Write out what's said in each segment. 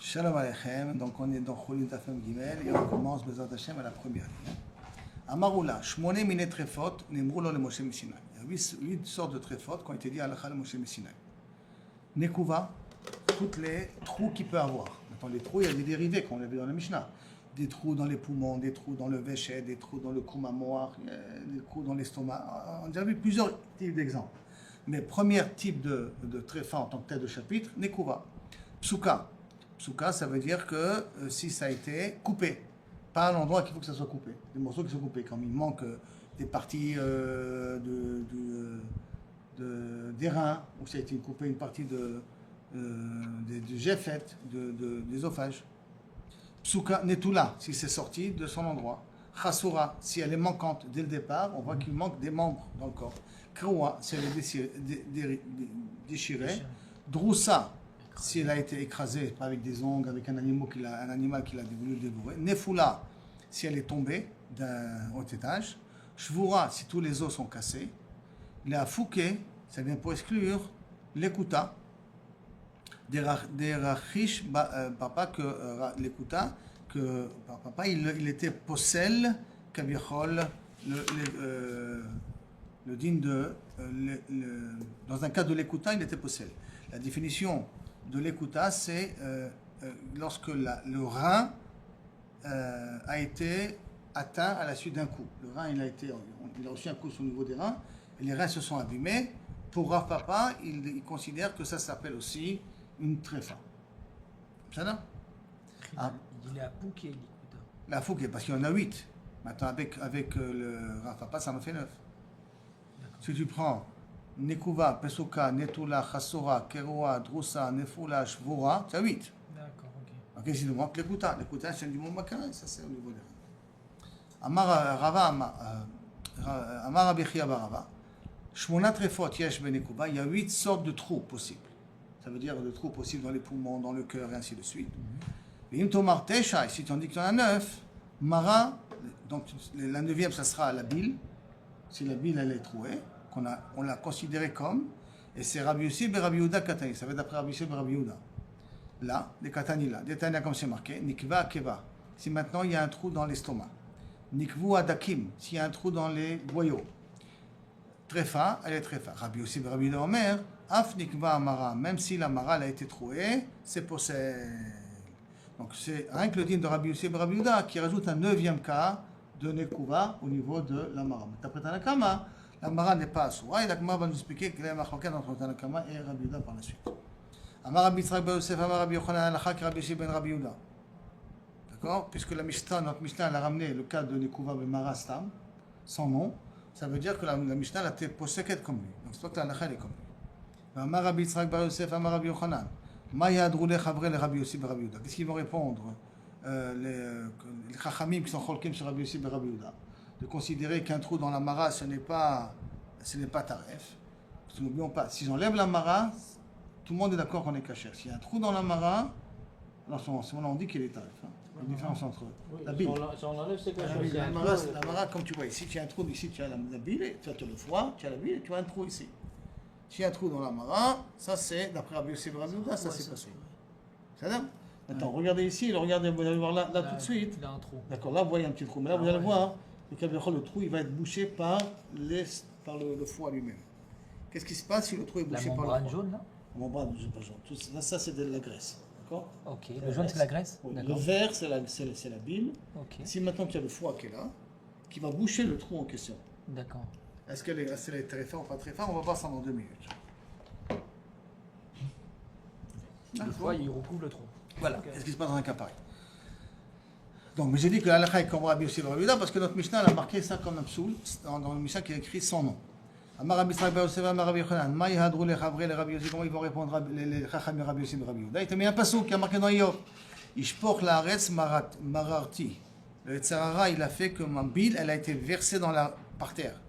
Shalom Aleichem, donc on est dans Cholim Tafem Gimel et on commence Bezrat Hashem à la première ligne. Amaroula, Shmone Mine Trefot, Nemroulo le Moshe Sinai. Il y a 8 sortes de Trefot qui ont été dit à l'Achal Moshe Sinai. Nekuva, tous les trous qu'il peut avoir. Maintenant, les trous, il y a des dérivés, comme on l'a vu dans la Mishnah. Des trous dans les poumons, des trous dans le véchet, des trous dans le koumamoar, des trous dans l'estomac. On a déjà vu plusieurs types d'exemples. Mais premier type de tréfa en tant que tel de chapitre, Nekuva. Psuka. Psuka, ça veut dire que si ça a été coupé, pas à l'endroit qu'il faut que ça soit coupé, des morceaux qui sont coupés, comme il manque des parties des reins, ou ça a été coupé une partie du jefet, des œsophages. Psuka, netula, si c'est sorti de son endroit. Chasura, si elle est manquante dès le départ, on voit qu'il manque des membres dans le corps. Krewa, si elle est déchirée. Drusa, si elle a été écrasée avec des ongles, avec un animal qui l'a voulu dévorer. Nefula, si elle est tombée d'un haut étage. Shvura, si tous les os sont cassés. La fouke, ça vient pour exclure l'écouta. Des rachish, papa, que l'écouta, que papa, il était possel, kavichol, le digne de. Dans un cas de l'écouta, il était possel. La définition de l'écouta, c'est lorsque le rein a été atteint à la suite d'un coup. Le rein, il a reçu un coup sur le niveau des reins, et les reins se sont abîmés. Pour Rav Papa, il considère que ça s'appelle aussi une tréfa. Ça va? Il est à Pouquet, l'écouta. La fougue, parce qu'il y en a 8. Maintenant, avec le Rav Papa, ça en fait 9. Si tu prends Nekuva, Pesuka, Netula, Chasura, Keroa, Drusa, Nefula, Shvura, c'est 8. D'accord, ok. Ok, s'il nous manque l'écouta. L'écouta, c'est du mot makara, ça c'est au niveau des reins. Amar Rabbi Chia bar Rava. Shmona trefot yesh benekuva. Il y a 8 sortes de trous possibles. Ça veut dire de trous possibles dans les poumons, dans le cœur et ainsi de suite. Et im tomar tesha, si tu en dis qu'il y en a 9, mara, donc la 9e, ça sera la bile. Si la bile elle est trouée, on l'a considérée comme, et c'est Rabbi Yossi et Rabbi Yehuda Katani. Ça va être d'après Rabbi Yossi et Rabbi Yehuda. Là, les Katani là, des Tania comme c'est marqué, Nikva Keva. Si maintenant il y a un trou dans l'estomac. Nikvu Adakim, s'il y a un trou dans les boyaux. Trefa, elle est trefa. Rabbi Yossi et Rabbi Yehuda Omer, Af Nikva Amara, même si la Mara elle a été trouée, c'est possède. Donc c'est rien que le din de Rabbi Yossi et Rabbi Yehuda qui rajoute un 9e cas de Nekuva au niveau de la Mara. Mais d'après Tanakama, la Mara n'est pas assoura, et la Gemara va nous expliquer qu'il y a un machloket entre Tanakama et Rabbi Yehuda par la suite. Amar Rabbi Yitzhak bar Yosef, Amar Rabbi Yochanan Halacha ki Rabbi Yossi ben Rabbi Yehuda. D'accord? Puisque notre Mishnah, elle a ramené le cas de Nekuva ben Mara Stam, sans nom, ça veut dire que la Mishnah a été possède comme lui. Donc c'est toi que la Halacha est comme lui. Amar Rabbi Yitzhak bar Yosef, Amar Rabbi Yochanan. Ma yadrou le chavre le Rabbi Yossi ben Rabbi Yehuda. Qu'est-ce qu'ils vont répondre? Les chachamim qui sont cholkim sur Rabbi Yossi ben Rabbi Yehuda, de considérer qu'un trou dans la mara, ce n'est pas taref. N'oublions pas, si j'enlève la mara, tout le monde est d'accord qu'on est caché. S'il y a un trou dans la mara, alors on dit qu'il est taref. Hein. Il y a une différence entre la bile. Si on l'enlève, c'est caché. La mara, comme tu vois ici, tu as un trou ici, tu as la bile, tu as le foie, tu as la bile, et tu as un trou ici. S'il y a un trou dans la mara, ça c'est, d'après Rabbi Yossi ben Rabbi Yehuda, ça c'est possible. C'est ça? Maintenant, regardez ici, regardez, vous allez voir là tout de suite. Il a un trou. D'accord, là vous voyez un petit trou, mais là vous allez voir, le trou il va être bouché par le foie lui-même. Qu'est-ce qui se passe si le trou est bouché par le foie? La membrane jaune, là? La membrane jaune, pas jaune. Ça c'est de la graisse. D'accord? Ok, le jaune c'est la graisse? Oui. Le D'accord. vert c'est la bile. Ok, Si maintenant tu as le foie qui est là, qui va boucher le trou en question. d'accord. Est-ce qu'elle est très forte ou pas très forte? On va voir ça dans 2 minutes. Le foie, il recouvre le trou. Voilà, qu'est-ce qui se passe dans un cas pareil? Donc, mais j'ai dit que la halakha est comme Rabbi Yossi ben Rabbi Yehuda parce que notre Mishnah elle a marqué ça comme un psoul dans le Mishnah qui est écrit sans nom. Amar Rabbi Yitzhak bar Yosef, Amar Rabbi Yochanan, Ma yihadrou le chavre le Rabbi Yossi, comment ils vont répondre les chachamim Rabbi Yossi ben Rabbi Yehuda? Il t'a mis un passouk qui a marqué dans Iyov. Ishpoch laaretz mararti. Le Yetzirah, il a fait que ma bile, elle a été versée par terre.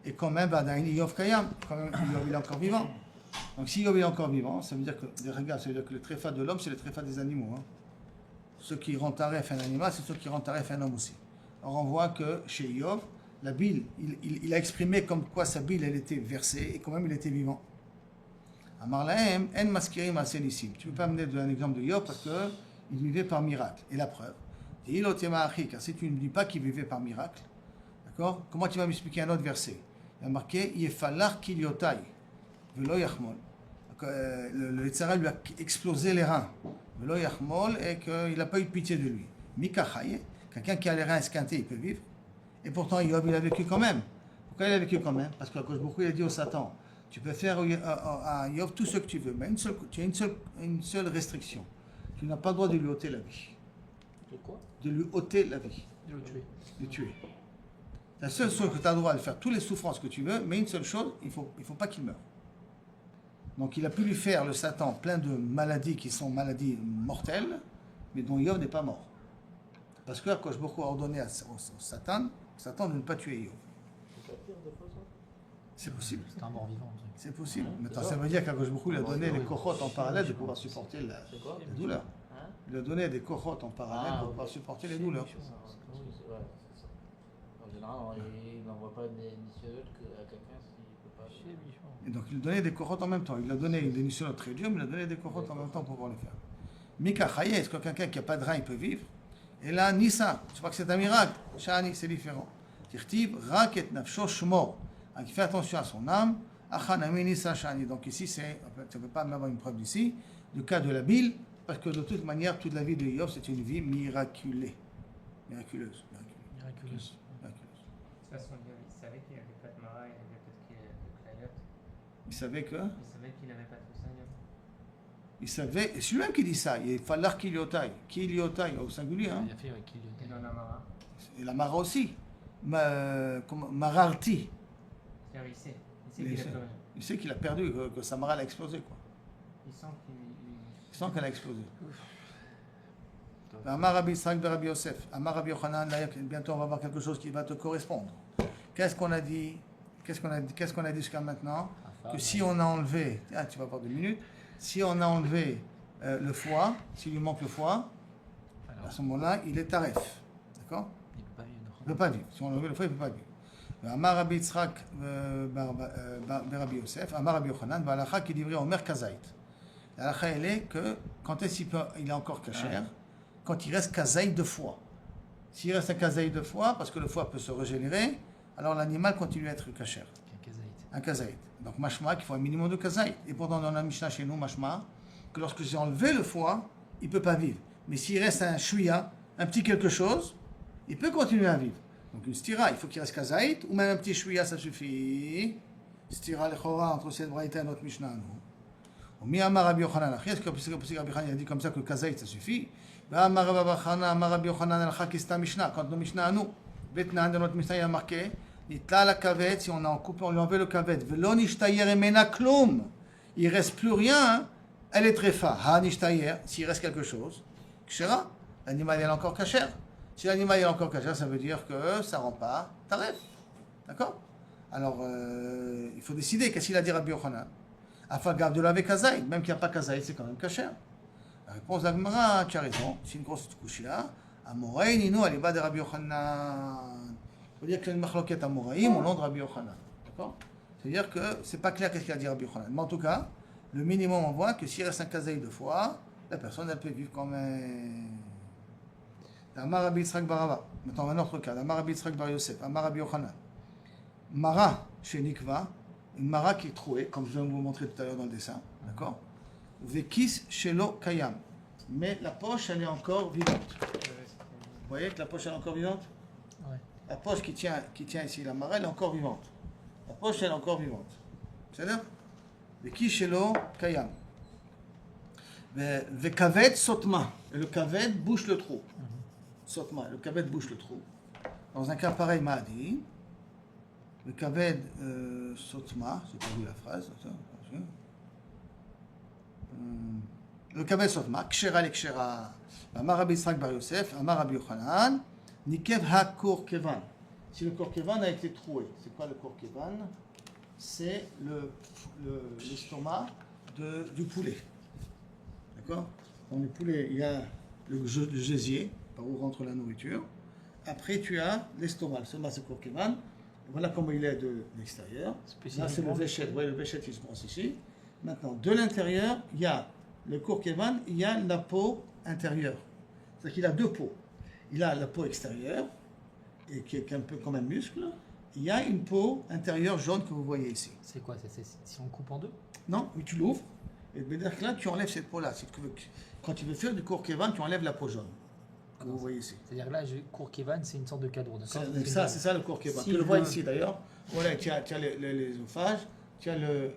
Et quand même, Iyov kayam, quand même, Iyov il est encore vivant. Donc si Iyov est encore vivant, ça veut dire que, regarde, ça veut dire que le tréfa de l'homme, c'est le tréfa des animaux. Hein. Ceux qui rendent taref un animal, c'est ceux qui rendent taref un homme aussi. Alors on voit que chez Iyov, la bile, il a exprimé comme quoi sa bile, elle était versée, et quand même il était vivant. Amar lahem, en maskirim asenissim. Tu ne peux pas amener un exemple de Iyov parce que il vivait par miracle. Et la preuve, car si tu ne me dis pas qu'il vivait par miracle, d'accord, comment tu vas m'expliquer un autre verset? Il y a marqué Yefalach kiliotai, velo yachmol. Le Yitzhara lui a explosé les reins, velo yachmol, et qu'il n'a pas eu de pitié de lui. Mika chaye, quelqu'un qui a les reins esquintés, il peut vivre. Et pourtant, Yob, il a vécu quand même. Pourquoi il a vécu quand même? Parce que beaucoup il a dit au Satan, tu peux faire à Yob tout ce que tu veux, mais tu as une seule restriction. Tu n'as pas le droit de lui ôter la vie. De quoi? De lui ôter la vie. De le tuer. De tuer. La seule chose que tu as le droit de faire toutes les souffrances que tu veux, mais une seule chose, il faut pas qu'il meure. Donc il a pu lui faire, le Satan, plein de maladies qui sont maladies mortelles, mais dont Yob n'est pas mort. Parce que Akadosh Baruch Hu a ordonné au Satan de ne pas tuer Yob. C'est possible. C'est un mort-vivant. C'est possible. Maintenant, ça veut dire qu'Akadosh Baruch Hu lui a donné les kochot en parallèle de pouvoir supporter la douleur. Il a donné des kochot en parallèle pour pouvoir supporter les douleurs. En général, il n'envoie pas des nisyonotes à quelqu'un s'il ne peut pas. Et donc, il donnait des kochot en même temps. Il a donné des nisyonotes très dures, mais il a donné des kochot en même temps pour pouvoir le faire. Mika Chaye, est-ce que quelqu'un qui n'a pas de rein, il peut vivre? Et là, Nissa, je crois que c'est un miracle. Shani, c'est différent. Tirtiv, Raket Nafsho Shmor. Il fait attention à son âme. Achanami Nissa Shani. Donc ici, tu ne peux pas même avoir une preuve d'ici. Le cas de la bile, parce que de toute manière, toute la vie de Yob, c'est une vie miraculeuse. Miraculeuse. Miraculeuse. De toute façon, il savait qu'il n'avait pas de Mara, il avait peut-être qu'il avait de Klayot. Il savait que. Il savait qu'il n'avait pas de Fusayot. Il savait, et c'est lui-même qui dit ça. Il fallait kiliotai. Kiliotai, au singulier. Hein. Il a fait qu'il Et dans la Mara. Et la Mara aussi. Mararti. C'est-à-dire, il sait qu'il a plus rien. Il sait qu'il a perdu, que sa Mara a explosé. Quoi. Il sent Il sent qu'elle a explosé. Amar Rabbi Yitzhak de Rabbi Yosef. Amar Rabbi Yochanan, bientôt on va voir quelque chose qui va te correspondre. Qu'est-ce qu'on a dit? Qu'est-ce qu'on a dit jusqu'à maintenant? Que si on a enlevé, tu vas voir 2 minutes, si on a enlevé le foie, s'il lui manque le foie, à ce moment-là, il est taref. D'accord? Il ne peut pas vivre. Si on enlève le foie, il ne peut pas vivre. Amar Rabbi Yitzhak Rabbi Yosef, Amar Rabbi Yochanan, Balacha qui livrait au Merkazait. L'alacha, elle est que quand est-ce qu'il est encore cachère? Quand il reste kazaï de foie. S'il reste un kazaï de foie, parce que le foie peut se régénérer, alors l'animal continue à être cachère. Un kazaït. Donc mashma, qu'il faut un minimum de kazaït. Et pourtant, dans la Mishnah chez nous, mashma, que lorsque j'ai enlevé le foie, il ne peut pas vivre. Mais s'il reste un shouya, un petit quelque chose, il peut continuer à vivre. Donc une stira, il faut qu'il reste kazaït, ou même un petit shouya, ça suffit. Stira lechora entre cette braïta et notre Mishnah, nous. Mi amar Rabbi Yochanan, est-ce que Rabbi Yochanan a dit comme ça que le kazaït, ça suffit? Amar Rabbi Yochanan al-Kha qui c'est un Mishnah. Quand nos Mishnah à nous, Betnan de notre Mishnah, il y a marqué Nitla la kavet, si on a coupé, on lui enlève le kavet. Velo nishtayer emena klum. Il ne reste plus rien, elle est tréfa. Ha nishtayer, s'il reste quelque chose, kshera, l'animal est encore cachère. Si l'animal est encore cachère, ça veut dire que ça ne rend pas taref. D'accord? Alors, il faut décider, qu'est-ce qu'il a dit Rabbi Yochanan? Afagav de laver kazaï, même qu'il n'y a pas kazaï, c'est quand même cachère. La réponse d'Agmara, tu as raison, c'est une grosse couchia. Amoraï, Nino, elle est bas de Rabbi Yochanan. Il faut dire qu'il y a une machloket Amoraïm au nom de Rabbi Yochanan. D'accord? C'est-à-dire que c'est pas clair qu'est-ce qu'il a dit Rabbi Yochanan. Mais en tout cas, le minimum, on voit que s'il reste un kazaï de fois, la personne, elle peut vivre quand même. Amar Rabbi Yitzhak Barava. Maintenant, un autre cas. Amar Rabbi Yitzhak Bar Yosef. Amar Rabbi Yochanan. Mara chez Nikva, une mara qui est trouée, comme je viens de vous montrer tout à l'heure dans le dessin. D'accord? Vekis shelo kayam. Mais la poche, elle est encore vivante. Vous voyez que la poche, elle est encore vivante? Ouais. La poche qui tient ici la mara, elle est encore vivante. La poche, elle est encore vivante. C'est-à-dire? Vekis shelo kayam. Vekavet sotma. Et le kavet bouche le trou. Sotma. Le kavet bouche le trou. Dans un cas pareil, m'a dit. Le kavet sotma. J'ai pas vu la phrase. Le kavet sotma, kshera le kshera. Amar Rabbi Yitzhak Bar Yosef, Amar Rabbi Yochanan, nikev ha-kor kevan. Si le kor kevan a été troué, c'est quoi le kor kevan? C'est l'estomac du poulet. D'accord? Dans le poulet, il y a le gésier, par où rentre la nourriture. Après, tu as l'estomac. L'estomac, c'est le kor kevan. Voilà comment il est de l'extérieur. Là, c'est le véchet. Vous voyez, le véchet, il se pense ici. Maintenant, de l'intérieur, il y a le Kourkevan, il y a la peau intérieure. C'est-à-dire qu'il a deux peaux. Il a la peau extérieure, et qui est un peu comme un muscle. Il y a une peau intérieure jaune que vous voyez ici. C'est quoi? Si on coupe en deux? Non, mais tu l'ouvres, et là, tu enlèves cette peau-là. Quand tu veux faire du Kourkevan, tu enlèves la peau jaune. Que vous voyez ici. C'est-à-dire là, Kourkevan, c'est une sorte de cadre, d'accord? C'est ça le Kourkevan. Si Tu le vois je- ici d'ailleurs. Voilà, tu as l'œsophage, tu as le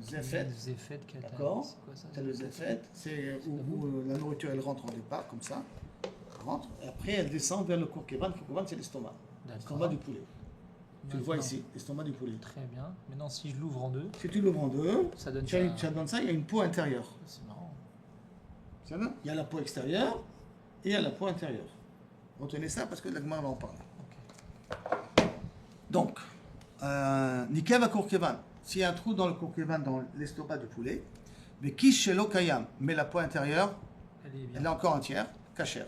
zéphet. Zéphet, D'accord. c'est quoi ça? Tu as le zéphet, c'est où la nourriture elle rentre au départ, comme ça. Elle rentre, et après elle descend vers le Kourkevan. Le Kourkevan, c'est l'estomac. L'estomac du poulet. Tu le vois Maintenant. ici, l'estomac du poulet. Très bien. Maintenant, si je l'ouvre en deux, Si tu l'ouvres en deux, ça donne tu as dans ça, il y a une peau intérieure. C'est marrant. Ça va. Il y a la peau extérieure et il y a la peau intérieure. Retenez ça parce que l'Agmar va en parler. Donc, Nikev à Kourkevan. S'il y a un trou dans le Kourkevan, dans l'estomac du poulet, mais Kish chez l'Okayam, mais la peau intérieure, Elle est bien. elle est encore entière, cachère.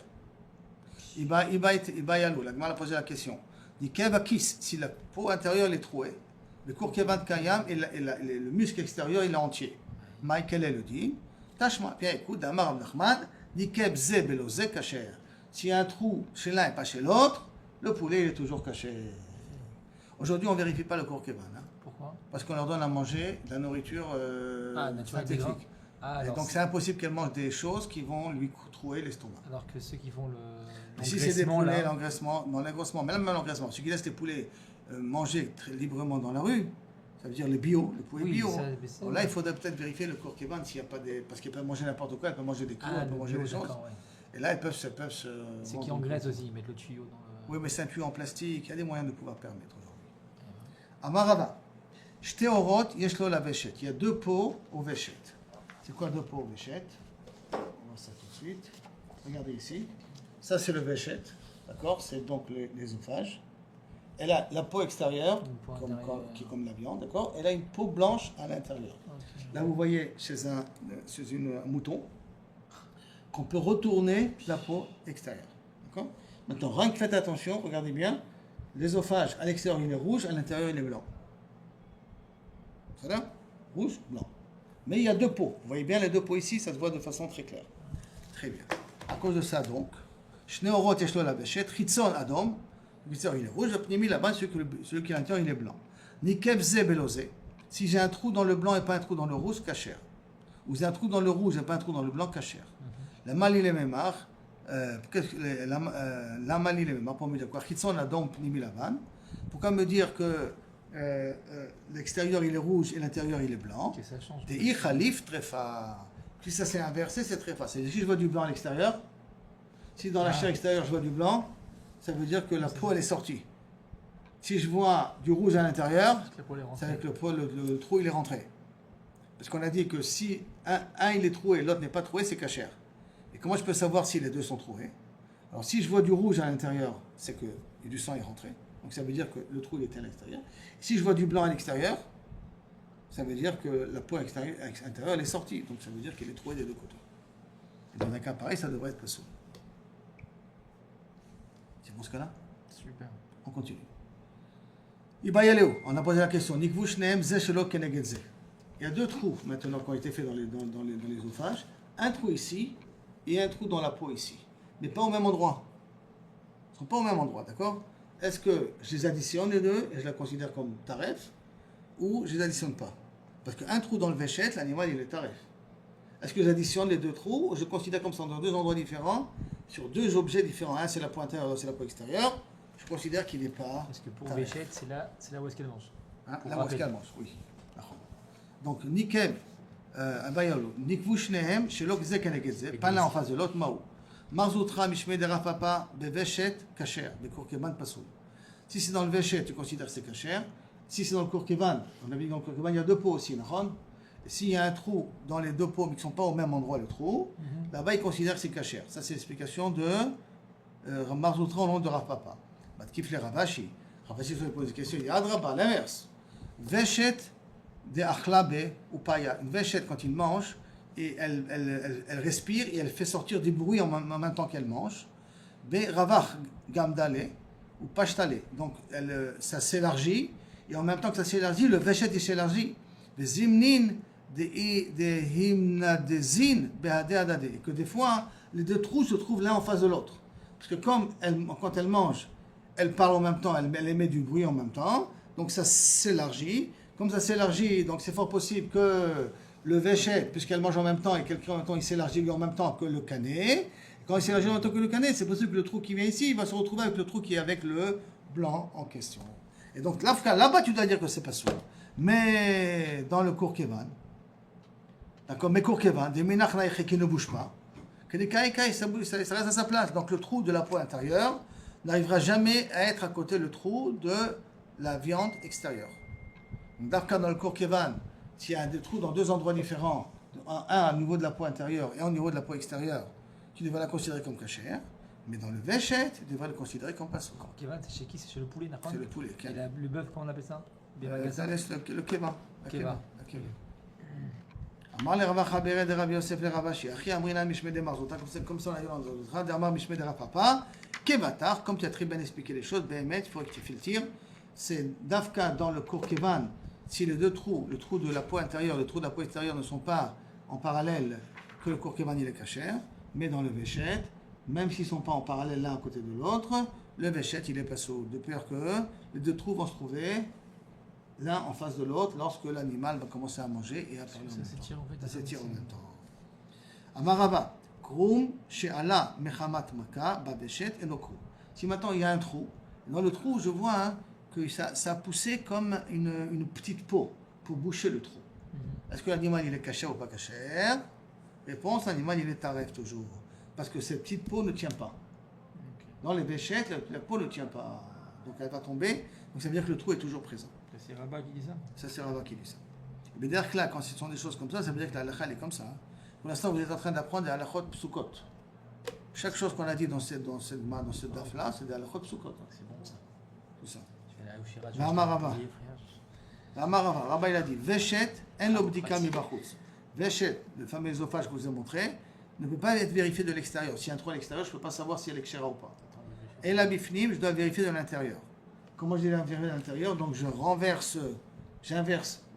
Iba Yalou, l'Agmar a posé la question. Nikev à Kiss, si la peau intérieure elle est trouée, le Kourkevan Kayam et le muscle extérieur il est entier. Michael elle le dit. Tashma, bien écoute, Damar Abdachman, Nikev Ze Belo Ze Kacher. S'il y a un trou chez l'un et pas chez l'autre, le poulet il est toujours caché. Aujourd'hui, on ne vérifie pas le Kourkevan. Hein, Pourquoi? parce qu'on leur donne à manger de la nourriture naturelle, des grains. synthétique. Ah, Et alors, donc, c'est impossible qu'elle mange des choses qui vont lui trouer l'estomac. alors que ceux qui font Et si c'est des l'engraissement, poulets, là, l'engraissement, même l'engraissement, ceux qui laissent les poulets manger très librement dans la rue, ça veut dire les bio, les poulets oui, bio. ça, hein. mais c'est- Alors là, il faudrait peut-être vérifier le Kourkevan s'il n'y a pas des. Parce qu'ils peuvent manger n'importe quoi, ils peuvent manger des clous, Ah, ils peuvent le manger bio, des choses. d'accord, ouais. Et là, ils peuvent se. Ceux vendre qui comme engraissent ça. aussi, ils mettent le tuyau dans le... Oui, mais c'est un tuyau en plastique, il y a des moyens de pouvoir permettre aujourd'hui. Amarava. Shte orot, yeshlo la véchet. Il y a deux pots au véchet. C'est quoi deux pots au véchet? On va voir ça tout de suite. Regardez ici. Ça, c'est le véchet. D'accord? C'est donc l'œsophage. Elle a la peau extérieure, Une peau comme, intérieure. qui est comme la viande. D'accord? Elle a une peau blanche à l'intérieur. Ok. Là, vous voyez chez un mouton qu'on peut retourner la peau extérieure. D'accord? Maintenant, rien que faites attention, regardez bien. L'œsophage, à l'extérieur, il est rouge, à l'intérieur, il est blanc. C'est là? Rouge, blanc. Mais il y a deux peaux. Vous voyez bien les deux peaux ici, ça se voit de façon très claire. Très bien. À cause de ça, donc, Shneorot Yeshlo la Béchet, Chitzon Adom, l'extérieur, il est rouge, le pnimi là-bas, celui qui est à l'intérieur, il est blanc. Nikev Ze Belozé. Si j'ai un trou dans le blanc et pas un trou dans le rouge, cachère. Ou j'ai un trou dans le rouge et pas un trou dans le blanc, cachère. La malil et mémar, la malil et mémar, pour me dire quoi? Chitzon Adom, pnimi lavan. Pourquoi me dire que l'extérieur il est rouge et l'intérieur il est blanc? Ok, ça change. Des khalif trefa. Si ça s'est inversé, c'est trefa. C'est-à-dire si je vois du blanc à l'extérieur, si dans la chair extérieure je vois du blanc, ça veut dire que la peau elle est sortie. Si je vois du rouge à l'intérieur, La peau est rentrée. ça veut dire que le trou il est rentré. Parce qu'on a dit que si un il est troué et l'autre n'est pas troué, c'est cachère. Et comment je peux savoir si les deux sont troués? Alors si je vois du rouge à l'intérieur, c'est que du sang est rentré. Donc ça veut dire que le trou il était à l'extérieur. Si je vois du blanc à l'extérieur, ça veut dire que la peau intérieure elle est sortie. Donc ça veut dire qu'elle est trouée des deux côtés. Et dans un cas pareil, ça devrait être pas saut. C'est bon ce cas-là? Super. On continue. Ibayaléo, on a posé la question. Nikvush neem ze shelo keneged ze. Il y a deux trous maintenant qui ont été faits dans l'œsophage. Un trou ici et un trou dans la peau ici. Mais pas au même endroit. Ils ne sont pas au même endroit, d'accord? Est-ce que je les additionne les deux et je la considère comme taref ou je les additionne pas? Parce qu'un trou dans le véchet, l'animal il est taref. Est-ce que j'additionne les deux trous ou je considère comme ça dans deux endroits différents, sur deux objets différents? Un c'est la peau intérieure, l'autre c'est la peau extérieure. Je considère qu'il n'est pas. Parce que pour taref. Véchette, c'est là où est-ce qu'elle mange. Hein, Pour la rappeler. mosquée mange, oui. Donc, Nikem, Abayalo, Nikvushnehem, Shelok Zekenegeze, pas l'un en face de l'autre, Maou. Marzoutra, Mishme de Rafapa, Beveshet, Kacher, de Kourkevan, Pasoul. Si c'est dans le Veshet, tu considères que c'est Kacher. Si c'est dans le Kourkevan, on a vu dans le Kourkevan, il y a deux pots aussi, Nahon. Et s'il y a un trou dans les deux pots, mais qui ne sont pas au même endroit, le trou, là-bas, il considère que c'est Kacher. Ça, c'est l'explication de Marzoutra au nom de Rafapa. Batkif le Ravashi. Ravashi se pose des questions, il dit Adraba, l'inverse. Veshet de Achlabe ou Paya. Une véchette, quand il mange, et elle respire et elle fait sortir des bruits en même temps qu'elle mange. Be Ravach Gamdale ou Pashtale. Donc ça s'élargit, et en même temps que ça s'élargit, le véchette il s'élargit. Be Zimnin des hymnadezin behade adade. Et que des fois, les deux trous se trouvent l'un en face de l'autre. Parce que quand elle mange, elle parle en même temps, elle émet du bruit en même temps, donc ça s'élargit. Comme ça s'élargit, donc c'est fort possible que le véchet, puisqu'elle mange en même temps et quelqu'un en même temps, il s'élargit lui en même temps que le canet. Quand il s'élargit en même temps que le canet, c'est possible que le trou qui vient ici, il va se retrouver avec le trou qui est avec le blanc en question. Et donc là-bas, tu dois dire que c'est pas sourd. Mais dans le Kourkevan, d'accord, mais Kourkevan, des ménach naïché qui ne bougent pas, que des kaïkaï, ça reste à sa place. Donc le trou de la peau intérieure n'arrivera jamais à être à côté le trou de la viande extérieure. Donc dans le Kourkevan, s'il y a des trous dans deux endroits différents, un au niveau de la peau intérieure et un au niveau de la peau extérieure, tu devrais la considérer comme cachère, mais dans le véchet, tu devrais le considérer comme pas sourd. Kevan, c'est chez qui? C'est chez le poulet, d'accord? C'est le poulet. Et le bœuf, comment on appelle ça? Ça laisse le Keva. Keva. אמר לרב חברה דרב יוסף לרב אשי, אחי אמרינא משמי דמר, comme ça on a dit dans le d'Amar משמי דרב papa, Kevatar, comme tu as très bien expliqué les choses, Béhémet, il faut rectifier le tir, c'est Dafka dans le Kourkevan, si les deux trous, le trou de la peau intérieure, le trou de la peau extérieure ne sont pas en parallèle, que le Kourkevan il est cachère, mais dans le Véchet, même s'ils ne sont pas en parallèle l'un à côté de l'autre, le Véchet il est pas sourd, de peur que les deux trous vont se trouver l'un en face de l'autre lorsque l'animal va commencer à manger et à parler en même temps. Ça s'étire en même temps. Amarava, Krum, She'ala, Mechamat Maka, Babeshet et Nokru. Si maintenant il y a un trou, dans le trou je vois que ça a poussé comme une petite peau pour boucher le trou. Est-ce que l'animal il est caché ou pas caché? Réponse, l'animal il est taref toujours. Parce que cette petite peau ne tient pas. Dans les béchettes, la peau ne tient pas. Donc elle va tomber, donc ça veut dire que le trou est toujours présent. C'est Rabat qui dit ça? Ça, c'est Rabat qui dit ça. Mais d'ailleurs, là, quand ce sont des choses comme ça veut dire que la halakha, elle est comme ça. Pour l'instant, vous êtes en train d'apprendre des halakhot psukot. Chaque chose qu'on a dit dans cette daf-là, c'est des halakhot psukot. C'est bon ça. Tout ça. Je vais aller au Shiraz. L'Amar Rava. L'Amar Rava. Rava, il a dit Veshet, en l'obdika mi bachutz. Veshet, le fameux œsophage que je vous ai montré, ne peut pas être vérifié de l'extérieur. S'il y a un trou à l'extérieur, je ne peux pas savoir si elle est kshera ou pas. Et la bifnim, je dois vérifier de l'intérieur. Comment je vais vérifier de l'intérieur? Donc j'inverse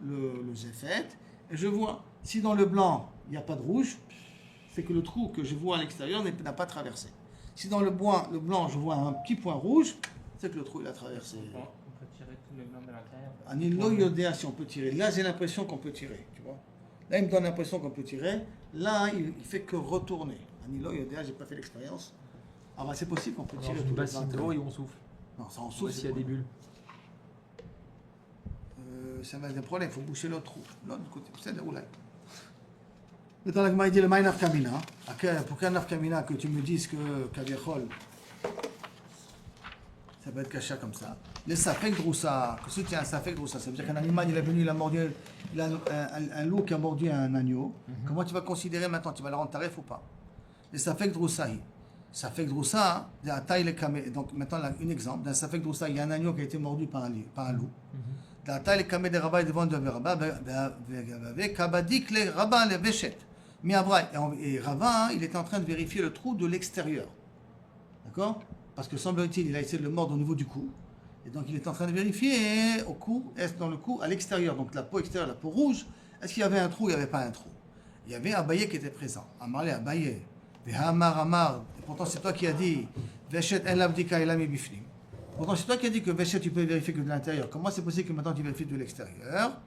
le zéphet et je vois. Si dans le blanc, il n'y a pas de rouge, c'est que le trou que je vois à l'extérieur n'a pas traversé. Si dans le blanc, je vois un petit point rouge, c'est que le trou il a traversé. On peut tirer tout le blanc de l'intérieur. Anilo yodéa, si on peut tirer. Là, j'ai l'impression qu'on peut tirer. Tu vois? Là, il me donne l'impression qu'on peut tirer. Là, il fait que retourner. Anilo yodéa, j'ai pas fait l'expérience. Ah bah c'est possible qu'on peut Alors, tirer une tout le bassine d'eau et on souffle. Non, ça en Sauf souffle. s'il y a des bulles. Ça va être un problème, il faut boucher l'autre trou. L'autre côté, c'est là où là. Maintenant, la Gemara dit le Maïnaf Kamina. Pour qu'un Naf Kamina, que tu me dises que Kaviachol, ça peut être caché comme ça. Le Safek Droussa, que si tu as un Safek Droussa, ça veut dire qu'un animal, il est venu, il a mordu, il a un loup qui a mordu un agneau. Comment tu vas considérer maintenant? Tu vas le rendre tarif ou pas? Le Safek Droussahi. Safek Droussa, donc maintenant, un exemple. Dans Safek Droussa, il y a un agneau qui a été mordu par un loup. Dans taille kamé de rabat et devant de rabat, avec kabadik les rabats les véchettes. Mais et Rava, il était en train de vérifier le trou de l'extérieur. D'accord? Parce que semble-t-il, il a essayé de le mordre au niveau du cou. Et donc il est en train de vérifier au cou, est-ce dans le cou, à l'extérieur, donc la peau extérieure, la peau rouge, est-ce qu'il y avait un trou ou il n'y avait pas un trou? Il y avait Abaye qui était présent. Amarle Abaye. Amar. Et pourtant c'est toi qui as dit Veshet en l'abdika elami bifnim. Pourtant c'est toi qui as dit que Veshet tu peux vérifier que de l'intérieur. Comment c'est possible que maintenant tu vérifies de l'extérieur?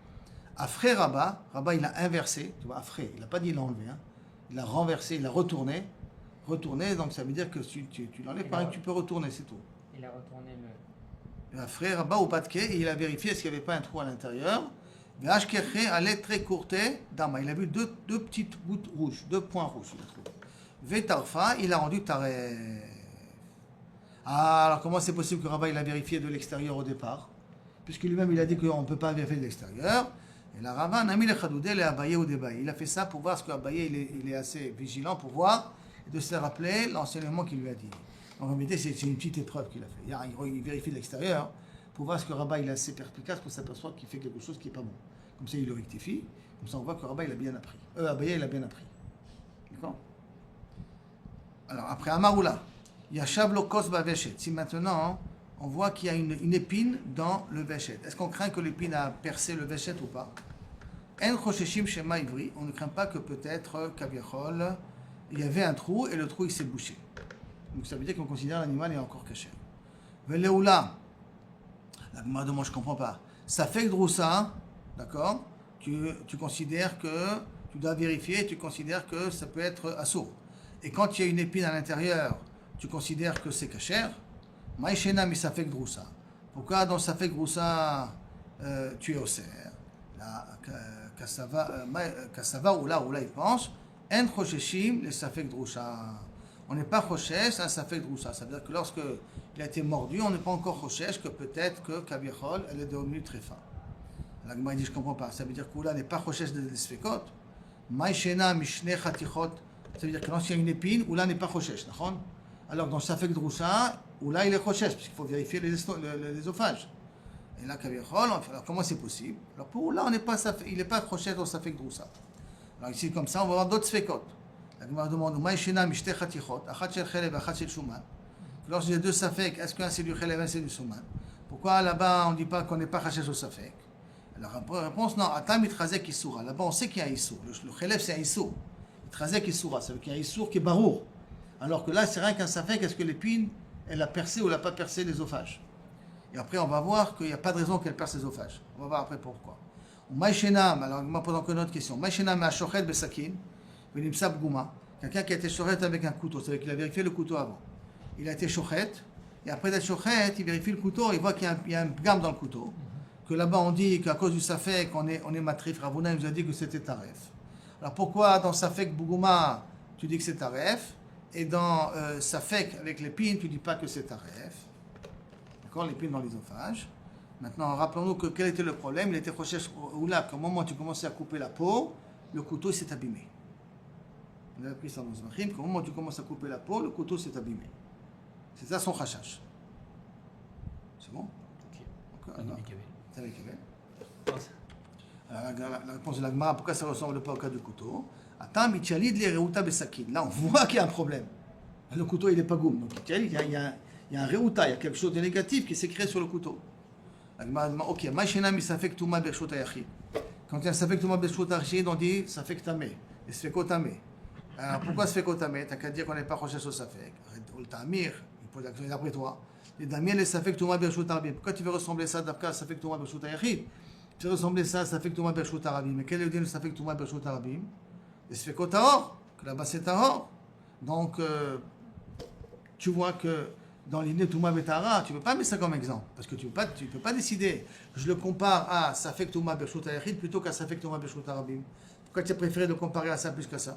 Afré Rabat, il a inversé, tu vois, Afré, il n'a pas dit il a enlevé, hein. Il a renversé, il a retourné, donc ça veut dire que tu l'enlèves pareil, tu peux retourner, c'est tout. Il a retourné le. Afré Rabat au Patke, et il a vérifié est-ce qu'il n'y avait pas un trou à l'intérieur. Vashkerché allait très courté, Dama, il a vu deux petites gouttes rouges, 2 points rouges, il a trouvé. Vetarfa, il a rendu taref. Ah, alors comment c'est possible que Rabat il a vérifié de l'extérieur au départ? Puisque lui-même il a dit qu'on ne peut pas vérifier de l'extérieur. Et la Rava n'a mis le Khadoudé, le Abaye ou Débaye. Il a fait ça pour voir ce qu'Abaye il est assez vigilant pour voir et de se rappeler l'enseignement qu'il lui a dit. Donc en réalité, c'est une petite épreuve qu'il a fait. Il vérifie de l'extérieur pour voir ce que Rabat il est assez perspicace pour s'apercevoir qu'il fait quelque chose qui n'est pas bon. Comme ça, il le rectifie. Comme ça, on voit que Rabat il a bien appris. Abaye il a bien appris. D'accord? Alors après Amaroula, il y a Shavlo Kos Veshet. Si maintenant on voit qu'il y a une épine dans le Veshet, est-ce qu'on craint que l'épine a percé le Veshet ou pas? En chosheshim shema ivri, on ne craint pas que peut-être, kaviachol, il y avait un trou et le trou il s'est bouché. Donc ça veut dire qu'on considère l'animal est encore caché. Veleoula, la Gemara demande, je ne comprends pas. Ça fait que Droussa, d'accord, tu considères que, tu dois vérifier, tu considères que ça peut être assourd. Et quand il y a une épine à l'intérieur, tu considères que c'est cachère. Maïchena mi safek Droussa. Pourquoi dans safek Droussa tu es au cerf? Kassava, ou là il pense, en chosheshim les safek Droussa. On n'est pas choshesh, un safek Droussa. Ça veut dire que lorsque il a été mordu, on n'est pas encore choshesh, que peut-être que kaviachol, elle est devenue très fin. La Gemara dit, je ne comprends pas. Ça veut dire que là n'est pas choshesh de sfekot. Maïchena mishne chatichot. Ça veut dire que lorsqu'il y a une épine, là n'est pas choshesh. Alors dans safek Droussa, là il est choshesh, puisqu'il faut vérifier l'œsophage. Et là, kaviachol, alors comment c'est possible? Alors pour là, il n'est pas choshesh dans safek Droussa. Alors ici, comme ça, on va voir d'autres sfekot. La Gemara demande, Maïchena mishte chatichot, achat shel chelev, achat shel shuman. Lorsqu'il y a deux safek, est-ce qu'un c'est du chelev, un c'est du shuman? Pourquoi là-bas on ne dit pas qu'on n'est pas chashesh au safek? La réponse, non, atam itrazek isura. Là-bas on sait qu'il y a un issour. Le chelev c'est un issour. Itrazek isura, ça veut dire qu'il y a un issour qui est barour. Alors que là, c'est rien qu'un safek, est-ce que l'épine, elle a percé ou elle n'a pas percé l'œsophage? Et après, on va voir qu'il n'y a pas de raison qu'elle perce l'œsophage. On va voir après pourquoi. Maïchenam, alors moi posant que une autre question. Maïchenam a shochet besakin, venimsab gouma. Quelqu'un qui a été shochet avec un couteau, c'est-à-dire qu'il a vérifié le couteau avant. Il a été shochet, et après d'être shochet, il vérifie le couteau, il voit qu'il y a un gamme dans le couteau. Que là-bas on dit qu'à cause du safek, on est matrif. Ravuna nous a dit que c'était taref. Alors pourquoi dans safek bougouma, tu dis que c'est taref, et dans safek avec l'épine, tu dis pas que c'est taref? D'accord, l'épine dans l'œsophage. Maintenant, rappelons-nous que quel était le problème? Il était recherché ou là, qu'au moment où tu commençais à couper la peau, le couteau s'est abîmé. On a appris ça dans Zvachim, qu'au moment où tu commences à couper la peau, le couteau s'est abîmé. C'est ça son chachach. C'est bon? Ok. Alors, Avec Abel. c'est avec Abel. La réponse de la Gemara, pourquoi ça ne ressemble pas au cas du couteau? Attends, Michalid les reuta besakin. Là, on voit qu'il y a un problème. Le couteau, il n'est pas goum. Donc, il y a un reuta, il y a quelque chose de négatif qui s'est créé sur le couteau. La Gemara demande, ok, Maïchena mi safek touma bershot ayachid. Quand il y a un safek touma bershot ayachid, on dit safek tamé. Et sfekot tamé. Alors, pourquoi sfekot tamé? T'as qu'à dire qu'on n'est pas recherché au safek. Ol tamir, il pose la question d'après toi. Les damien les safek touma bershot arabim. Pourquoi tu veux ressembler ça d'Afka safek touma bershot ayachid? Tu veux ressembler ça safek touma bershot arabim. Mais quel est le din de safek touma bershot arabim? Les sfekot tahor, que là-bas c'est tahor. Donc, tu vois que dans l'idée Touma Betara, tu ne peux pas mettre ça comme exemple. Parce que tu ne peux pas décider. Je le compare à Safek Touma Bershut Ayachid plutôt qu'à Safek Touma Bershut Arabim. Pourquoi tu as préféré de comparer à ça plus qu'à ça?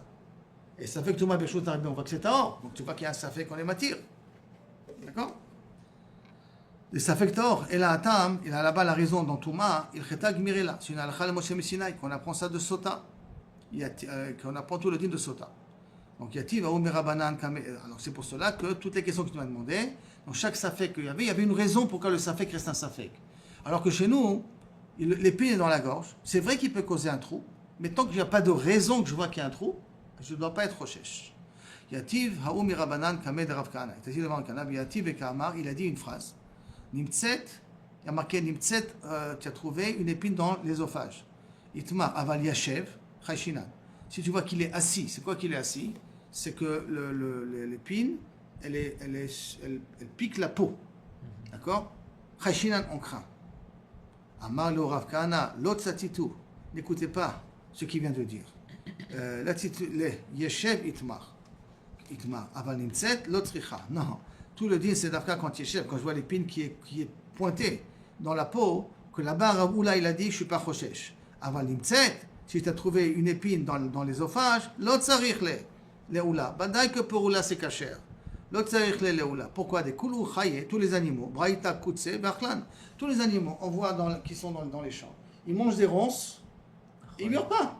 Et Safek Touma Bershut Arabim, on voit que c'est Tahor. Donc tu vois qu'il y a un Safek qu'on est matir. D'accord? Le Safek Tahor, et là, Atam, il a là-bas la raison dans Touma, il Chetag Mirela. C'est une halakha de Moshe Messinaï, qu'on apprend ça de Sota. Qu'on apprend tout le din de Sota. Donc, Yativ, Rabanan, alors c'est pour cela que toutes les questions que tu m'as demandées, dans chaque safek qu'il y avait une raison pourquoi le safek reste un safek. Alors que chez nous, l'épine est dans la gorge, c'est vrai qu'il peut causer un trou, mais tant qu'il n'y a pas de raison que je vois qu'il y a un trou, je ne dois pas être rochesh. Yativ, Haoumi Rabanan, Kamed Rav Kana. Il a dit devant le Kana, Yativ et Kamar, il a dit une phrase. Nimtset, il y a marqué Nimtset, tu as trouvé une épine dans l'œsophage. Itmar, Aval Yashev, Chayshinan. Si tu vois qu'il est assis, c'est quoi qu'il est assis? C'est que l'épine, elle pique la peau. D'accord? Chayshinan, on craint. Amar lo Rav Kana, l'autre satitu. N'écoutez pas ce qu'il vient de dire. Yeshev itmar. Itmar. Aval nimtzet, l'autre richa. Non. Tout le din, c'est d'Afka quand Yeshev, quand je vois l'épine qui est pointée dans la peau, que là-bas, Raboula, il a dit, je ne suis pas choshesh. Aval nimtzet, si tu as trouvé une épine dans l'œsophage, l'autre sarich les oula. Badaï que pour oula c'est cachère. L'autre sarich les oula. Pourquoi? Des koulou chaye, tous les animaux, braïta koutse, bachlan, tous les animaux, on voit qui sont dans les champs. Ils mangent des ronces, et ils ne meurent pas.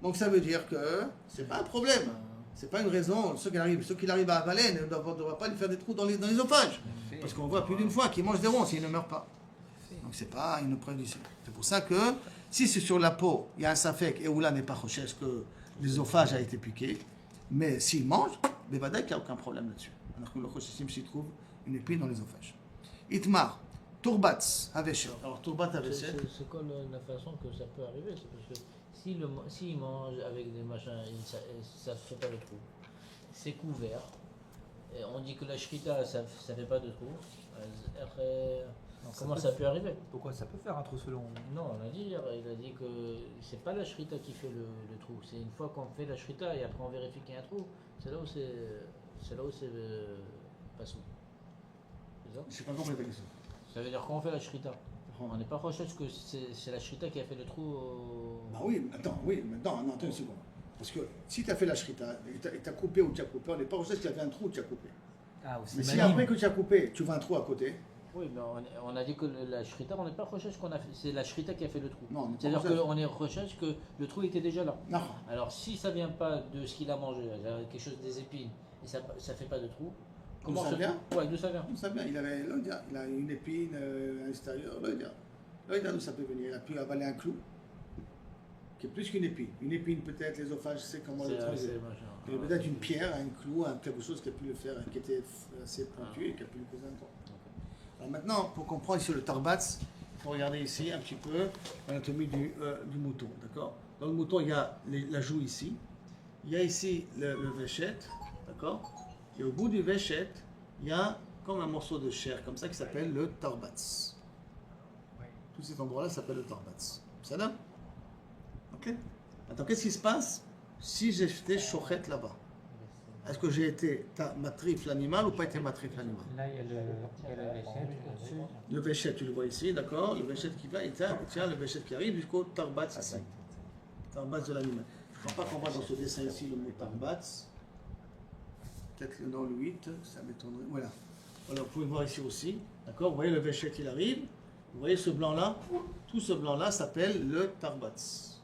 Donc ça veut dire que c'est pas un problème. C'est pas une raison. Ceux qui arrivent à avaler ne doivent pas lui faire des trous dans l'œsophage. Parce qu'on voit plus d'une fois qu'ils mangent des ronces et ils ne meurent pas. Donc c'est pas une preuve d'ici. C'est pour ça que si c'est sur la peau, il y a un safek et où là n'est pas rochesh que l'œsophage a été piqué, mais s'il mange, il n'y a aucun problème là-dessus. Alors que le rocheshim s'y trouve une épine dans l'œsophage. Itmar, Turbatz, Haveshet. Alors Turbat Haveshet. C'est quoi la façon que ça peut arriver? C'est parce S'il mange avec des machins, ça ne fait pas de trou. C'est couvert. Et on dit que la shrita, ça ne fait pas de trou. Après, Non, comment peut- ça peut arriver? Pourquoi ça peut faire un trou selon. Non, on a dit hier, il a dit que c'est pas la shrita qui fait le trou. C'est une fois qu'on fait la shrita et après on vérifie qu'il y a un trou. C'est là où c'est pas sous. C'est ça? Je n'ai pas compris ta question. Ça veut dire qu'on fait la shrita. On n'est pas recherche que c'est la shrita qui a fait le trou. Bah oui, attends une seconde. Parce que si tu as fait la shrita, et tu as coupé ou tu as coupé, on n'est pas recherche qu'il y avait un trou ou tu as coupé. Ah, ou c'est Mais si maligne. après que tu as coupé, tu vois un trou à côté, Oui, mais on a dit que la shrita, on n'est pas recherche qu'on a fait. C'est la shrita qui a fait le trou. non, on n'est pas C'est-à-dire recherche. qu'on est recherche que le trou était déjà là. Non. Alors si ça vient pas de ce qu'il a mangé, quelque chose des épines, et ça fait pas de trou, comment ça ce vient trou? Ouais, d'où ça vient? Tout ça bien, il a une épine à l'extérieur, là, d'où ça peut venir. Il a pu avaler un clou, qui est plus qu'une épine. Une épine peut-être, l'ésophage, je sais comment le traiter. Il y a peut-être une pierre, un clou, quelque chose qui a pu le faire, qui était assez pointu et qui a pu le causer un temps. Alors maintenant, pour comprendre ici le tarbatz, il faut regarder ici un petit peu l'anatomie du mouton, d'accord? Dans le mouton, il y a la joue ici, il y a ici le véchette, d'accord? Et au bout du véchette, il y a comme un morceau de chair, comme ça, qui s'appelle le tarbatz. Tout cet endroit-là s'appelle le tarbatz. Ça là? Ok? Maintenant, qu'est-ce qui se passe si j'étais chochet là-bas? Est-ce que j'ai été matrif l'animal ou pas été matrif l'animal? Là, il y a le vaisselle au-dessus. Le véchette, tu le vois ici, d'accord? Le véchette qui va, et tiens, le véchette qui arrive jusqu'au tarbatz ici. Tarbatz de l'animal. Je ne crois pas qu'on voit dans ce dessin ici le mot tarbatz. Peut-être le nom le 8, ça m'étonnerait. Voilà. Voilà, vous pouvez voir ici aussi, d'accord? Vous voyez le véchette, il arrive. Vous voyez ce blanc-là? Tout ce blanc-là s'appelle le tarbatz.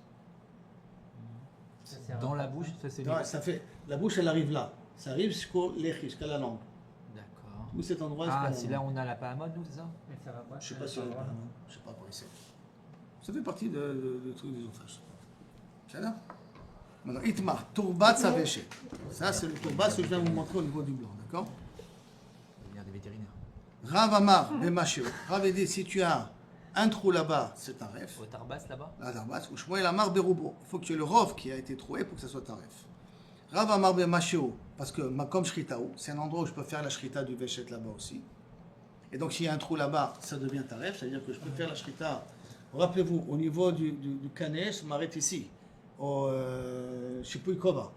Ça, c'est Dans un- la bouche, ça c'est. Non, ça fait, la bouche, elle arrive là. Ça arrive jusqu'au lechi, jusqu'à la langue. D'accord. Tout cet endroit. Ah, jusqu'à c'est la là où langue. on a la pahamode, nous, c'est ça? Mais ça va pas. Je sais pas si je sais pas quoi c'est. Ça fait partie de trucs des ophrages. C'est là. Maintenant, Itmar, Tourbat Savechet. Ça, c'est le Tourbat, ce que je viens de vous montrer au niveau du blanc, d'accord? Il y a des vétérinaires. Rav Amar, Bemachéo. Rav dit, si tu as un trou là-bas, c'est un ref. Au Tarbas là-bas? La Darbatz, ou Shmuel Amar Beroubo. Il faut que tu aies le rov qui a été troué pour que ça soit un ref. Rav Amar Bemachéo, parce que Makom Shritaou, c'est un endroit où je peux faire la Shrita du Véchet là-bas aussi. Et donc, s'il y a un trou là-bas, ça devient taref, c'est-à-dire que je peux faire la Shrita. Rappelez-vous, au niveau du Kané, je m'arrête ici, au Shipui Kova.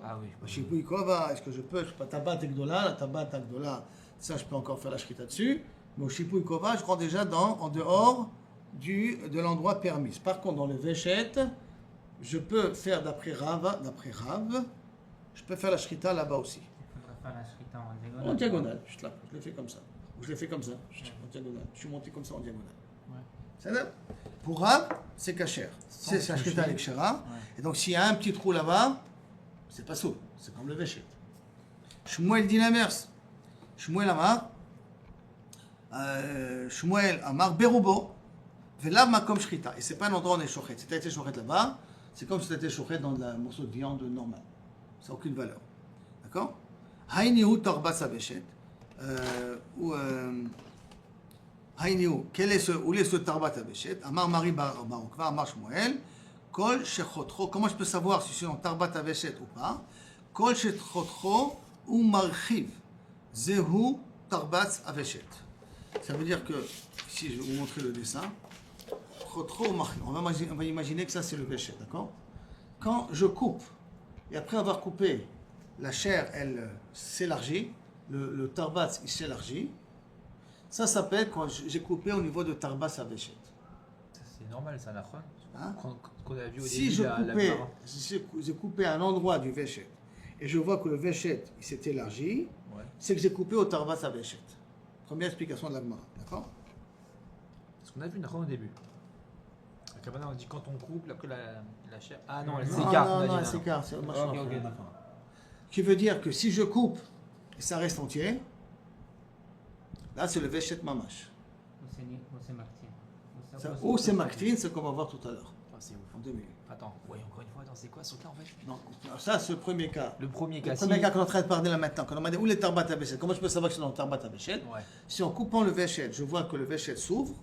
Ah oui. Shipui Kova, est-ce que je peux Tabat Ekdola, la Tabat Ekdola, ça je peux encore faire la Shrita dessus. Mais au Shipui Kova, je crois déjà en dehors de l'endroit permis. Par contre, dans le Véchet, je peux faire d'après Rav, je peux faire la Shrita là-bas aussi. Il faudra faire la shrita en diagonale. En diagonale, je l'ai fait comme ça. Ou je l'ai fait comme ça, en diagonale. Je suis monté comme ça en diagonale. Ouais. C'est là. Pour Rav, c'est kasher. C'est Sans la Shrita toucher. avec Shera. Ouais. Et donc s'il y a un petit trou là-bas, c'est pas saut. C'est comme le Véchet. Shmuel dit l'inverse. Shmuel Amar Berubo. Velav Makom Shrita. Et c'est pas un endroit où on est chochet. Si tu as été chochet là-bas, c'est comme si tu étais chochet dans un morceau de viande normale. Ça n'a aucune valeur. D'accord? Haïnihu Torba Savechet. Haïnihu. Quel est ce Torba Savechet? Amar Mari Barokva, Amar Shmuel. Kol Shechotro. Comment je peux savoir si c'est en Torba Savechet ou pas? Kol Shechotro ou Marchiv. Zehu Torbat Avechet. Ça veut dire que, si je vais vous montrer le dessin, on va imaginer que ça c'est le véchet, d'accord? Quand je coupe, et après avoir coupé, la chair elle s'élargit, le tarbatz il s'élargit, ça s'appelle quand j'ai coupé au niveau de tarbatz à véchet. Ça, c'est normal, c'est un achon. Hein? Qu'on a vu au Si début, je la coupais, Gemara. j'ai coupé un endroit du véchet, et je vois que le véchet il s'est élargi, Ouais. c'est que j'ai coupé au tarbatz à véchet. Première explication de la Gemara, d'accord? Ce qu'on a vu une achon au début. La Kabbalah, on dit quand on coupe, après la chair. Ah non, elle Non, s'écarte. on a dit, elle s'écarte, c'est le machin. Ok, ok, d'accord. Qui veut dire que si je coupe et ça reste entier, là c'est le Véchet Mamash. Ou c'est Martin. Ou c'est Maktin, c'est qu'on va voir tout à l'heure, Ah, c'est ouf. en 2 minutes. Attends, ouais, encore une fois, attends, c'est quoi ce cas en fait? Non, alors ça c'est le premier cas. Le premier Le cas. premier si- cas qu'on est en train de parler là maintenant, quand on m'a dit où les Tarbat à Véchet, comment je peux savoir que c'est dans le Tarbat à Véchet? Ouais. Si en coupant le Véchet, je vois que le Véchet s'ouvre,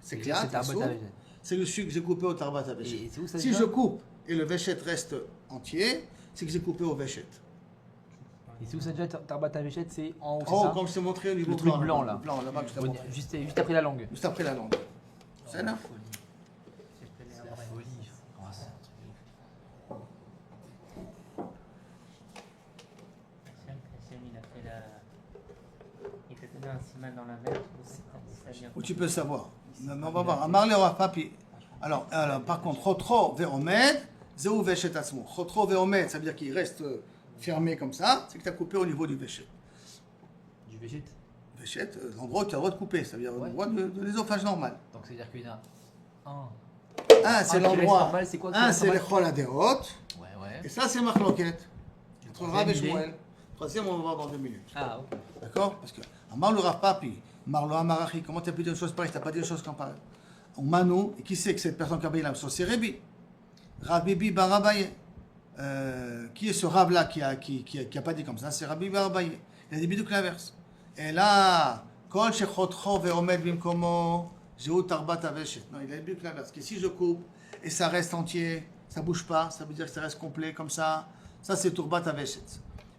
c'est clair, C'est il Tarbat s'ouvre, à Véchet. c'est que j'ai coupé au tarbat à Et Véchet. c'est où ça Si vient je coupe et le Véchet reste entier, c'est que j'ai coupé au Véchet. Et c'est où ça déjà Tarbata Véchet? C'est en haut, c'est Oh, ça? comme je t'ai montré au niveau Le truc blanc, là. là. Blanc, là-bas que je t'ai Ouais, montré. juste après la langue. Juste après la langue. C'est là. C'est la folie. Oh, c'est un truc de ouf. Hachem, il a fait la. Il t'a donné un siman dans la mer, ça vient. Où tu peux savoir. Mais on va voir. Amar le Rav Papi. Alors, par contre, Chotro ve'omed, zeu Véchet atzmo. Chotro ve'omed, ça veut dire qu'il reste fermé comme ça, c'est que tu as coupé au niveau du Véchet. Du Véchet. Véchet, l'endroit où tu as le droit de couper, ça veut dire l'endroit de l'ésophage normal. Donc c'est-à-dire qu'il y en a un. Un, c'est qui reste l'endroit. normal, c'est quoi qui Un, reste c'est le normal? Chol Aderot. Ouais, ouais. Et ça, c'est Marloquette. Entre le Rav et troisième, il est- Shmuel. Troisième, on va voir dans 2 minutes. Ah, ok. D'accord? Parce que Amar le Rav Papi, Marlo Amarachi, comment tu as pu dire une chose pareille? Tu n'as pas dit une chose comme pareille. On Manu, et qui c'est que cette personne qui a payé la chose? C'est Rébi. Rabbi Barabaye. Qui est ce Rav-là qui a pas dit comme ça? C'est Rabbi Barabaye. Il a dit bidou que l'inverse. Et là, Kol Shechotcho ve'omed bimkomo, Jéhu Tarbat Aveshet. Non, il a dit que l'inverse. Que si je coupe et ça reste entier, ça bouge pas, ça veut dire que ça reste complet comme ça. Ça, c'est Turbat Aveshet.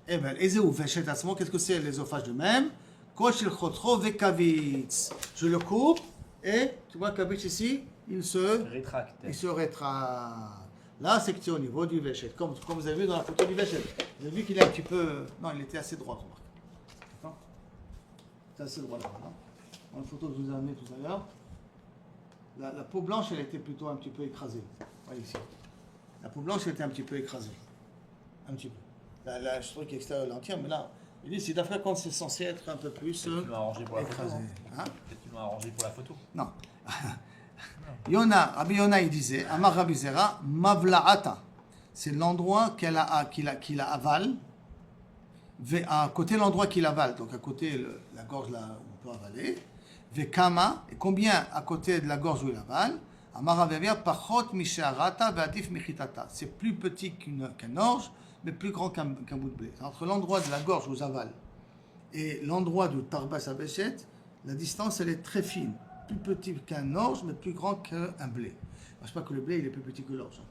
Eh bien, Ezeu Veshet Atzmo, qu'est-ce que c'est l'ésophage de même? Kol Shechotcho ve'kavitz. Je le coupe et, tu vois, kavitz ici, il se Rétracte. rétracte. Là, c'est que tu es au niveau du Véchet. Comme vous avez vu dans la photo du Véchet. Vous avez vu qu'il est un petit peu. Non, il était assez droit, remarque. D'accord? C'est assez droit là. Voilà. Dans la photo que je vous ai amenée tout à l'heure, la peau blanche, elle était plutôt un petit peu écrasée. Voyez ici. La peau blanche, elle était un petit peu écrasée. Un petit peu. Là, je trouve qu'extérieur est entière, mais là, il dit c'est d'après quand c'est censé être un peu plus Tu l'as arrangé pour la photo. écrasé. Hein? Peut-être qu'ils l'ont arrangé pour la photo. Non. Rabbi Yona, il disait, Amar Rabbi Zera, Mavla'ata. C'est l'endroit qu'il a avale, à côté de l'endroit qu'il avale, donc à côté la gorge là où on peut avaler, Vekama, et combien à côté de la gorge où il avale, Amar Rabbi Yona, Pachot Misharata, Vadif Michitata. C'est plus petit qu'un orge, mais plus grand qu'un bout de blé. Entre l'endroit de la gorge où avale et l'endroit du Tarbas Aveshet, la distance elle est très fine. Plus petit qu'un orge, mais plus grand qu'un blé. Je ne sais pas que le blé, il est plus petit que l'orge.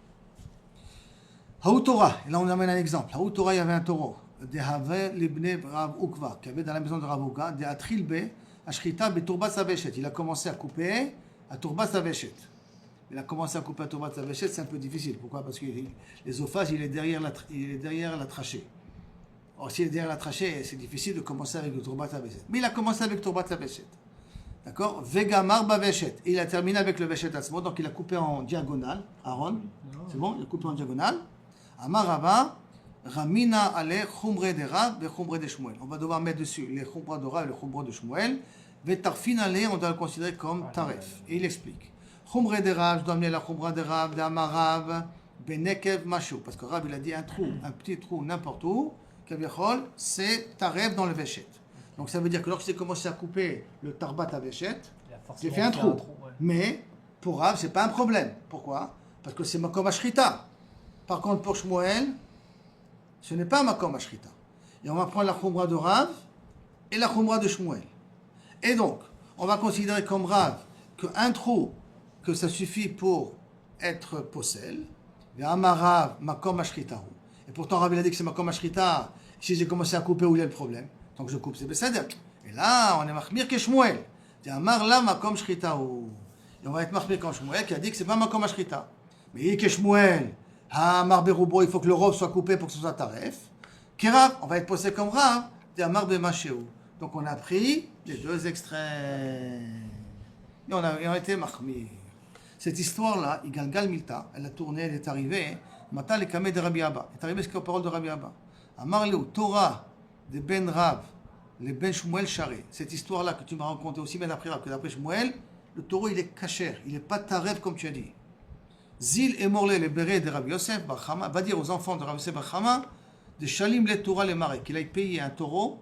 Haoutora, et là on amène un exemple. Haoutora, il y avait un taureau. Dehave libne Rav Ukva, qui avait dans la maison de Rav Ukva, de Atrilbe, Ashrita, Beturbat Saveshet. Il a commencé à couper à Turbat Saveshet. Il a commencé à couper à Turbat Saveshet, c'est un peu difficile. Pourquoi? Parce que l'ésophage, il est derrière la trachée. Or, s'il est derrière la trachée, c'est difficile de commencer avec le Turbat Saveshet. Mais il a commencé avec Turbat Saveshet. D'accord? Vegamar Baveshet. Et il a terminé avec le Veshet Atzmo, donc il a coupé en diagonale. Aaron, c'est bon? Il a coupé en diagonale. Amarava, Ramina ale Chumre de Rav, ve Chumre de Shmuel. On va devoir mettre dessus les Chumra de Rav et les Chumra de Shmuel. Vetarfin ale, on doit le considérer comme Taref. Et il explique. Chumre de Rav, je dois amener la Chumra de Rav, d'Amarav, Benekev Mashou. Parce que Rav, il a dit un trou, un petit trou n'importe où. Kaviachol, c'est Taref dans le Veshet. Donc ça veut dire que lorsqu'il a commencé à couper le Tarbat à Véchet, j'ai fait un trou. Ouais. Mais pour Rav, c'est pas un problème. Pourquoi? Parce que c'est Makom Ashrita. Par contre, pour Shmuel, ce n'est pas Makom Ashrita. Et on va prendre la Khumra de Rav et la Khumra de Shmuel. Et donc, on va considérer comme Rav qu'un trou, que ça suffit pour être possel. Et Amarav, Makom Ashrita. Et pourtant, Rav, il a dit que c'est Makom Ashrita. Si j'ai commencé à couper, où il y a le problème? Donc je coupe, c'est Besséder. Et là, on est marmir que Shmuel. C'est un marla makom shrita. Et on va être marmir comme Shmuel qui a dit que c'est pas makom shrita. Mais il est que Shmuel, ha marberoubo, il faut que le robe soit coupé pour que ce soit taref. Kirav, on va être posé comme Rav, c'est un marbe machéou. Donc on a pris les deux extrêmes. Et on a été marmir. Cette histoire-là, Igalgal Milta, elle a tourné, elle est arrivée. Mata le kamé de Rabbi Abba. Elle est arrivée jusqu'aux paroles de Rabbi Abba. Amar Leu, Torah de Ben Rav, les Ben Shmuel Charé. Cette histoire-là que tu m'as racontée aussi bien après Rav que d'après Shmuel, le taureau il est kacher, il n'est pas taref comme tu as dit. Zil et Morle, les bérets de Rabbi Yosef Bachama, va dire aux enfants de Rabbi Yosef Bachama, de Shalim le Torah les marais, qu'il aille payer un taureau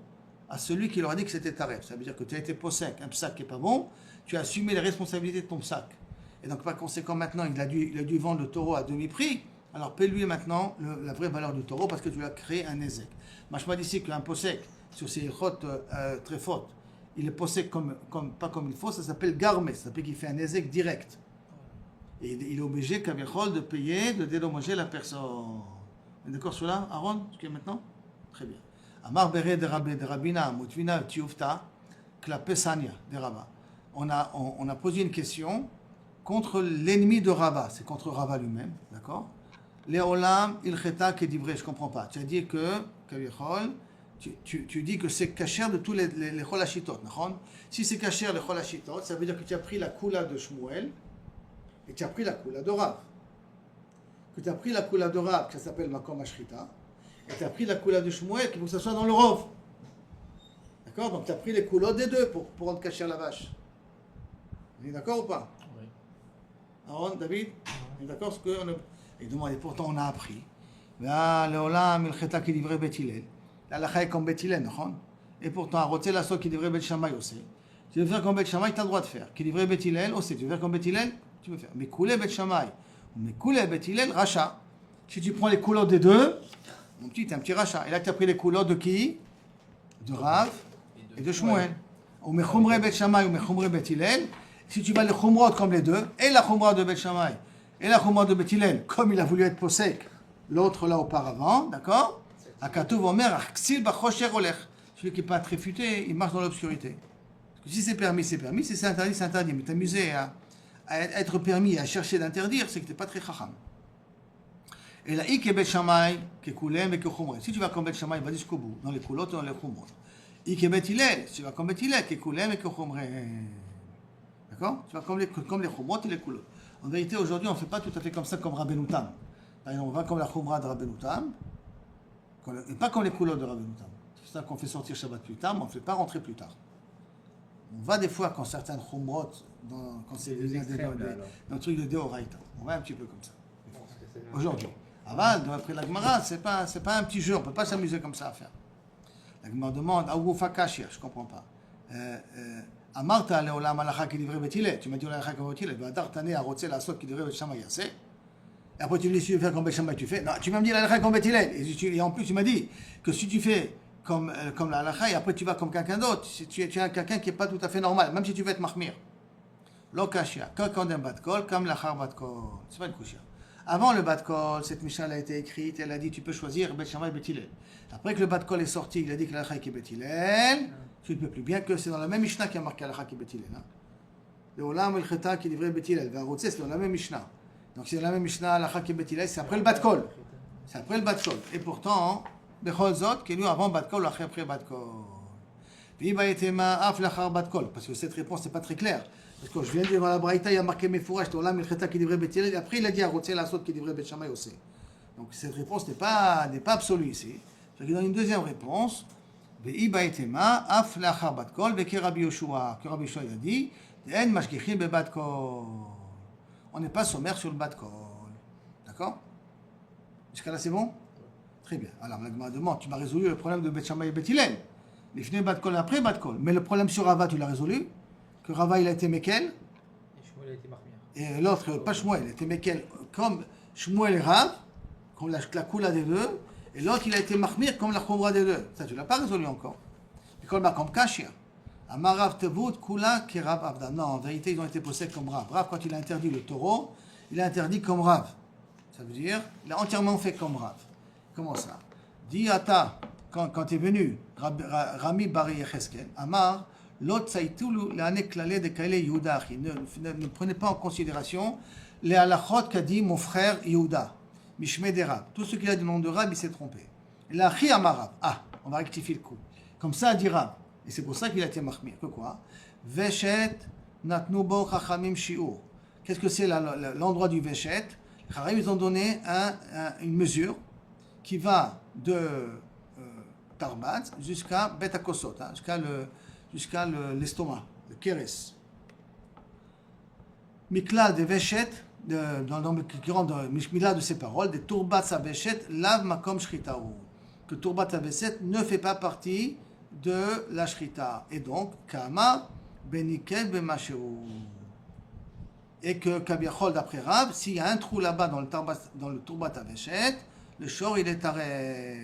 à celui qui leur a dit que c'était taref. Ça veut dire que tu as été possèque, un psaque qui n'est pas bon, tu as assumé les responsabilités de ton psaque. Et donc par conséquent maintenant, il a dû vendre le taureau à demi-prix. Alors paie-lui maintenant la vraie valeur du taureau parce que tu lui as créé un ézek. Machma d'ici qu'un possèque sur ces rotes très fortes, il est possèque pas comme il faut, ça s'appelle garme, ça s'appelle qu'il fait un ézek direct. Et il est obligé, Kaviachol, de payer, de dédommager la personne. On est d'accord sur là, Aaron, jusqu'à maintenant? Très bien. Amar Bere de Rabina, Mutvina, Tiufta, Klapesania, de Rava. On a posé une question contre l'ennemi de Rava, c'est contre Rava lui-même, d'accord? Léolam, ilcheta, kedivre, je ne comprends pas. Tu as dit que, Kaviachol, tu dis que c'est cachère de tous les Cholashitot, d'accord? Si c'est cachère les Cholashitot, ça veut dire que tu as pris la Kula de Shmuel et tu as pris la Kula de Rav. Que tu as pris la Kula de Rav, qui s'appelle Makom Ashrita, et tu as pris la Kula de Shmuel, qu'il faut que ça soit dans le Rov. D'accord? Donc tu as pris les Kulot des deux pour rendre cachère la vache. On est d'accord ou pas? Oui. Aaron, David? On est d'accord? Et pourtant on a appris. Léolam, ilcheta, kedivre, Bet Hillel. La lacha est comme Bet Hillel, non? Et pourtant, Rotsel la qui devrait Bet Shammai aussi. Tu veux faire comme Bet Shammai, tu as le droit de faire. Qui devrait Bet Hillel aussi. Tu veux faire comme Bet Hillel, tu peux faire. Mais couler Bet Shammai, mais couler Bet Hillel, rachat. Si tu prends les coulots des deux, mon petit, t'es un petit rachat. Et là, tu as pris les coulots de qui? De Rav et de Shmuel. Ou Mechumre Bet Shammai ou Mechumre Bet Hillel. Si tu vas les Chumrot comme les deux, et la Chumra de Bet Shammai, et la Chumra de Bet Hillel, comme il a voulu être posek, l'autre là auparavant, d'accord? Akatouv Omer, Aksil Bachosher Olech. Celui qui n'est pas réfuté, il marche dans l'obscurité. Parce que si c'est permis, c'est permis. Si c'est interdit, c'est interdit. Mais t'amuser à être permis, à chercher d'interdire, c'est que tu n'es pas très chacham. Et là, ik Bet Shammai, que Koulem et que Chumre. Si tu vas comme Bet Shammai, va jusqu'au bout, dans les Koulot et dans les Chumrot. Ik Bet Hillel, si tu vas comme Bet Hillel, que Koulem et que Chumre. D'accord? Tu vas comme les Chumrot et les Koulot. En vérité, aujourd'hui, on ne fait pas tout à fait comme ça comme Rabbeinu Tam. Par exemple, on va comme la Chumra de Rabbeinu Tam, et pas comme les Koulot de Rabbeinu Tam. C'est ça qu'on fait sortir Shabbat plus tard, mais on ne fait pas rentrer plus tard. On va des fois quand certaines chumrot, quand c'est dans le truc de Deoraita. On va un petit peu comme ça. Aujourd'hui. Aval, d'après la Gemara, c'est pas un petit jeu, on ne peut pas s'amuser comme ça à faire. La Gemara demande, Aoufa Kashia, je ne comprends pas. Amarta leolam alacha qui livrait Betile, tu m'as dit alacha qui livrait Betile, Vadar Tane a rotsé la sorte qui livrait Bet Shammai Yassé. Et après tu me dis, si tu veux faire comme Bet Shammai, tu fais. Non, tu m'as dit l'alacha comme Betile. Et en plus, tu m'as dit que si tu fais comme la halakha, et après tu vas comme quelqu'un d'autre, si tu es quelqu'un qui n'est pas tout à fait normal, même si tu veux être mahmir. Lokashia, kakandem batkol, kam lachar batkol. C'est pas une kushia. Avant le batkol, cette Mishnah a été écrite, elle a dit tu peux choisir Bet Shammai et Bet Hillel. Après que le batkol est sorti, il a dit que l'halakha est Bet Hillel, tu ne peux plus. Bien que c'est dans la même Mishnah qu'il y a marqué l'halakha qui est Bet Hillel. Le olam el cheta qui livrait Bet Hillel, c'est dans la même Mishnah. Donc c'est dans la même Mishnah, l'halakha qui est Bet Hillel, c'est après le batkol. C'est après le batkol. Et pourtant, Bechol Zot, qui est nous avant Batkol, après Batkol. Parce que cette réponse n'est pas très claire. Parce que je viens de dire dans la Braïta, il y a marqué Mefourash, Tolam, Milcheta qui livrait Bet Hillel, et après il a dit Arotse la Sot qui livrait Bet Shammai aussi. Donc cette réponse n'est pas absolue ici. Je donne une deuxième réponse. Ve'ibaitema, Af lachar Batkol, Veke Rabbi Yoshua. Que Rabbi Yoshua a dit, En mashgichin be Batkol. On n'est pas sommaire sur le Batkol. D'accord? Jusqu'à là c'est bon? Très bien. Alors, la Gemara demande, tu m'as résolu le problème de Bet Shammai et Bet Hillel. Les finés Batkol après Batkol. Mais le problème sur Rava, tu l'as résolu? Que Rava, il a été Mekel. Et Shmuel a été Mahmir. Et l'autre, pas Shmuel, il a été Mekel comme Shmuel et Rav, comme la Kula des deux. Et l'autre, il a été Mahmir comme la Chumra des deux. Ça, tu ne l'as pas résolu encore. Et comme Kashia. Amarav Tevut, Kula, qui Rav Avda. Non, en vérité, ils ont été possèdés comme Rav. Rav, quand il a interdit le taureau, il a interdit comme Rav. Ça veut dire, il a entièrement fait comme Rav. Comment ça? Dis Ata, quand tu es venu, Rami Bari Yecheskel, Amar, l'autre Saïtoulou, l'année clalée de Kaile Yehuda. Ne prenez pas en considération les halachot qu'a dit mon frère Yehuda, Mishme de Rab. Tout ce qu'il a dit du nom de Rab, il s'est trompé. La Chi Amarab. Ah, on va rectifier le coup. Comme ça, a dit Rab. Et c'est pour ça qu'il a été mahmir. Que quoi? Veshet Natnu Bo Chachamim Shiur. Qu'est-ce que c'est l'endroit du Veshet? Les Chachamim, ils ont donné une mesure qui va de Tarbat jusqu'à Bet HaKosot, jusqu'à l'estomac, le Keres. Mikla de Veshet, qui rentre dans Mikla de ses paroles, de Turbat Saveshet, Lav Makom Shritaou. Que Turbat Saveshet ne fait pas partie de la Shrita. Et donc, Kama Benikel Bemasheu. Et que Kabiachol, d'après Rab, s'il y a un trou là-bas dans le Turbat Saveshet, le shor, il est taref.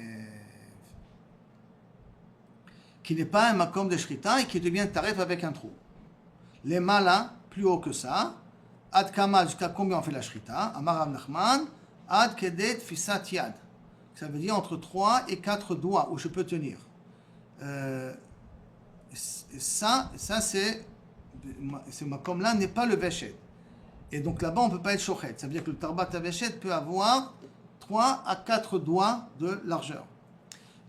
Qui n'est pas un makom de shrita et qui devient taref avec un trou. Les malas, plus haut que ça, Ad kama, jusqu'à combien on fait la shrita? Amar Rav Nachman, ad kedet fisat yad. Ça veut dire entre 3 et 4 doigts où je peux tenir. Ça c'est comme là n'est pas le veshet. Et donc là-bas on ne peut pas être shochet. Ça veut dire que le tarbat à veshet peut avoir 3 à 4 doigts de largeur.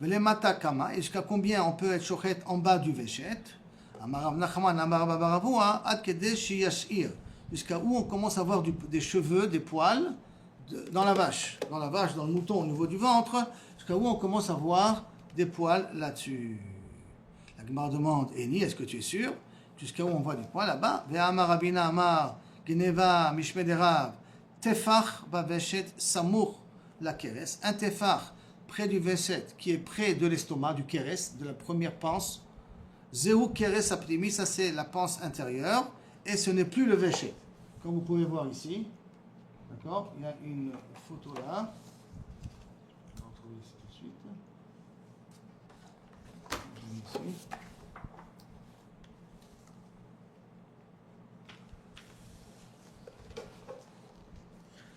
Les matakama, et jusqu'à combien on peut être shochet en bas du veshet? Amarav Nachman, Amarav Baravua, ad kedesh yashir. Jusqu'à où on commence à avoir des cheveux, des poils dans la vache, dans le mouton au niveau du ventre, jusqu'à où on commence à voir des poils là-dessus. La Gemara demande, Eni, est-ce que tu es sûr? Jusqu'à où on voit des poils là-bas? Ve'amar Rabina Amar, Geneva, Mishmederav, Tefach baveshet samour la keres. Un tefach près du veshet, qui est près de l'estomac, du keres, de la première panse. Zéou keres aptimi, ça c'est la panse intérieure, et ce n'est plus le veshet. Comme vous pouvez voir ici, d'accord, il y a une photo là. Je vais retrouver ici tout de suite. Ici.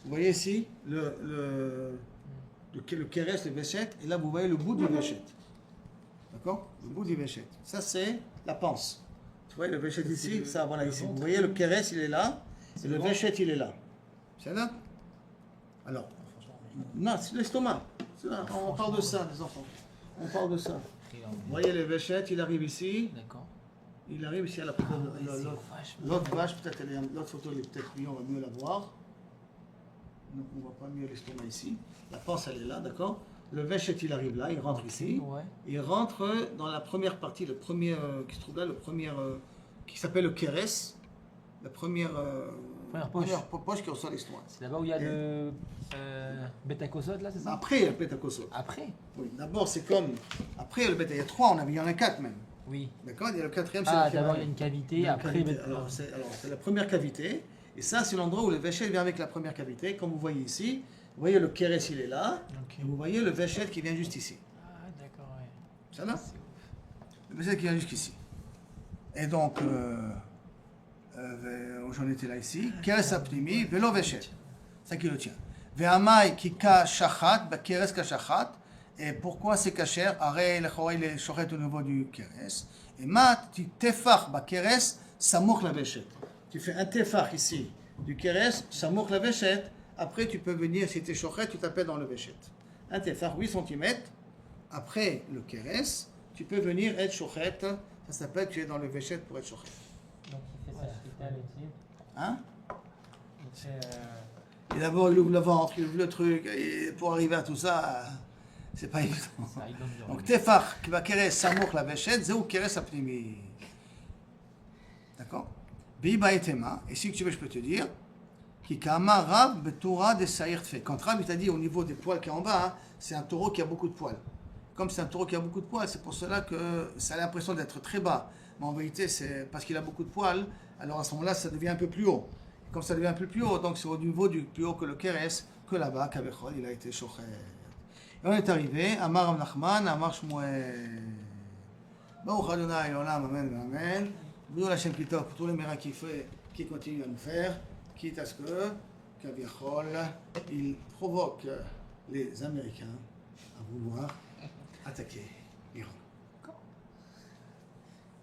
Vous voyez ici le keres, le veshet, et là vous voyez le bout du veshet. D'accord? Le bout du veshet. Ça c'est la panse. Vous voyez le veshet ici, ça voilà ici. Vous voyez le keres il est là, et le veshet il est là. C'est là? Alors, non, c'est l'estomac. On parle de ça, les enfants. On parle de ça. Vous voyez le veshet, il arrive ici. D'accord. Il arrive ici à la l'autre vache, peut-être l'autre photo elle est peut-être mieux, on va mieux la voir. Donc on ne voit pas mieux l'estomac ici. La panse elle est là, d'accord? Le veshet il arrive là, il rentre ici. Ouais. Il rentre dans la première partie, le premier qui se trouve là, le premier qui s'appelle le keres. La première poche qui reçoit l'estomac. C'est là-bas où il y a le bêta-cosode, là, c'est ça? Après le bêta-kosod. Après? Oui, d'abord c'est comme. Après le bêta, il y a 3, il y en a 4 même. Oui. D'accord? Il y a le quatrième, c'est Ah, le d'abord il y a kémal. une cavité, Il y a une après cavité. bêta- Alors c'est la première cavité. Et ça, c'est l'endroit où le veshet vient avec la première cavité. Comme vous voyez ici, vous voyez le keres, il est là. Ok. Et vous voyez le veshet qui vient juste ici. Ah, d'accord, ouais. Ça là? C'est ouf. Le veshet qui vient jusqu'ici. Et donc, j'en étais là ici. Keres apnimi, velo veshet. Ça qui le tient. Ve'amai ki ka shachat, keres ka shachat. Et pourquoi c'est kacher? Arei lechorei le shochet au niveau du keres. Et mat, tu tefach ba keres, samour la veshet. Tu fais un tefach ici du keres, samour la veshet. Après, tu peux venir, si tu es shochet, tu t'appelles dans le veshet. Un tefach 8 cm. Après le keres, tu peux venir être shochet. Ça s'appelle que tu es dans le veshet pour être shochet. Donc il fait sa shrita là-dessus. Hein? Il fait. Et d'abord, il ouvre le ventre, il ouvre le truc. Et pour arriver à tout ça, c'est pas évident. Ça, il donne du Donc, revenu. tefach, qui va keres, samour la veshet, zéou keres apnimi. D'accord? Biba et tema. Et si tu veux, je peux te dire. Kikama rab betura de saïr tfe. Quand Rab, il t'a dit au niveau des poils qui est en bas, hein, c'est un taureau qui a beaucoup de poils. Comme c'est un taureau qui a beaucoup de poils, c'est pour cela que ça a l'impression d'être très bas. Mais en vérité, c'est parce qu'il a beaucoup de poils. Alors à ce moment-là, ça devient un peu plus haut. Et comme ça devient un peu plus haut, donc c'est au niveau du plus haut que le keres, que là-bas, qu'Avechol, il a été shochet. Et on est arrivé, Amar Rav Nachman, Amar Shmuel. Baruch Adonai, Olam, Amen, Amen. Nous, la chaîne qui top, pour tous les miracles qui continuent à nous faire, quitte à ce que, qu'Avechol, il provoque les Américains à vouloir attaquer l'Iran.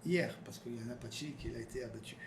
Hier, parce qu'il y a un Apache qui a été abattu.